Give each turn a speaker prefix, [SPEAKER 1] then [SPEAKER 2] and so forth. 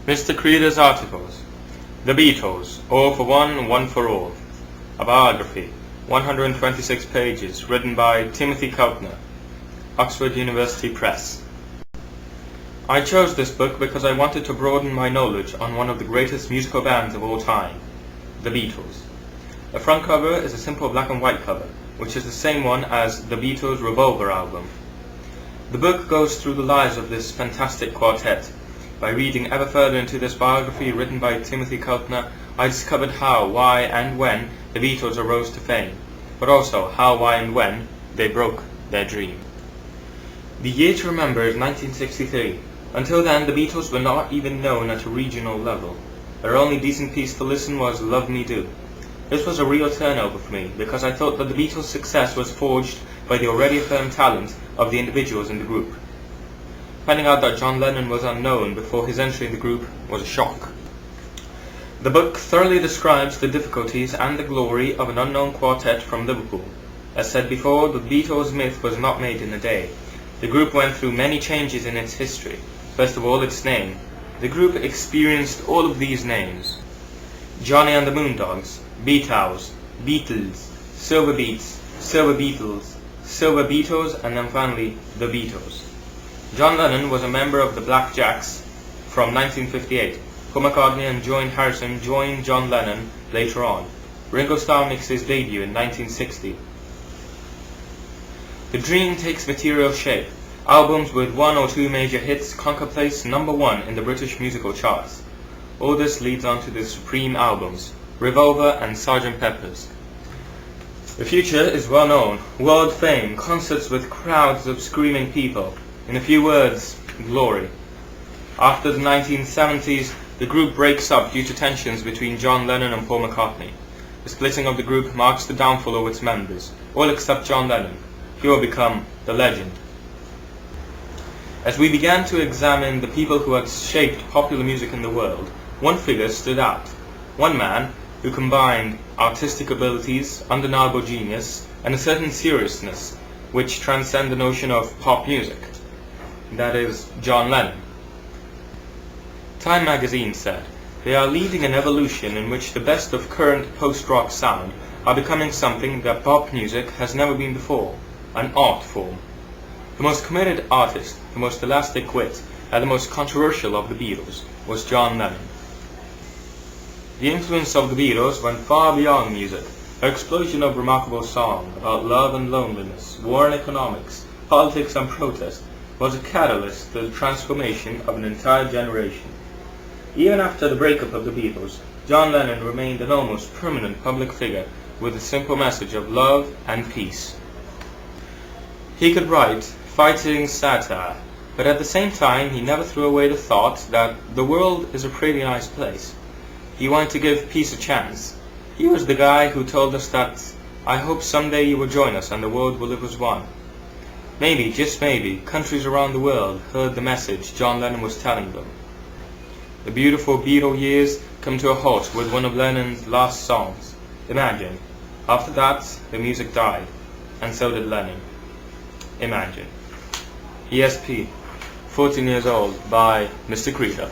[SPEAKER 1] Mr. Creeder's articles. The Beatles, all for one, one for all. A biography, 126 pages, written by Timothy Keltner, Oxford University Press. I chose this book because I wanted to broaden my knowledge on one of the greatest musical bands of all time, the Beatles. The front cover is a simple black and white cover, which is the same one as the Beatles' Revolver album. The book goes through the lives of this fantastic quartet. By reading ever further into this biography written by Timothy Keltner, I discovered how, why, and when the Beatles arose to fame, but also how, why, and when they broke their dream. The year to remember is 1963. Until then, the Beatles were not even known at a regional level. Their only decent piece to listen was Love Me Do. This was a real turnover for me, because I thought that the Beatles' success was forged by the already affirmed talent of the individuals in the group. Finding out that John Lennon was unknown before his entry in the group was a shock. The book thoroughly describes the difficulties and the glory of an unknown quartet from Liverpool. As said before, the Beatles myth was not made in a day. The group went through many changes in its history. First of all, its name. The group experienced all of these names: Johnny and the Moondogs, Beatles, Beatles, Silver Beats, Silver Beatles, Silver Beatles, and then finally the Beatles. John Lennon was a member of the Black Jacks from 1958. Paul McCartney and George Harrison joined John Lennon later on. Ringo Starr makes his debut in 1960. The dream takes material shape. Albums with one or two major hits conquer place #1 in the British musical charts. All this leads on to the supreme albums, Revolver and Sgt. Pepper's. The future is well known. World fame, concerts with crowds of screaming people. In a few words, glory. After the 1970s, the group breaks up due to tensions between John Lennon and Paul McCartney. The splitting of the group marks the downfall of its members, all except John Lennon. He will become the legend. As we began to examine the people who had shaped popular music in the world, one figure stood out. One man who combined artistic abilities, undeniable genius, and a certain seriousness which transcend the notion of pop music. That is John Lennon. Time magazine said, "They are leading an evolution in which the best of current post-rock sound are becoming something that pop music has never been before, an art form." The most committed artist, the most elastic wit, and the most controversial of the Beatles was John Lennon. The influence of the Beatles went far beyond music. Their explosion of remarkable song about love and loneliness, war and economics, politics and protest was a catalyst to the transformation of an entire generation. Even after the breakup of the Beatles, John Lennon remained an almost permanent public figure with a simple message of love and peace. He could write fighting satire, but at the same time he never threw away the thought that the world is a pretty nice place. He wanted to give peace a chance. He was the guy who told us that, "I hope someday you will join us and the world will live as one." Maybe, just maybe, countries around the world heard the message John Lennon was telling them. The beautiful Beatle years come to a halt with one of Lennon's last songs, Imagine. After that, the music died, and so did Lennon. Imagine. ESP, 14 years old, by Mr. Creeder.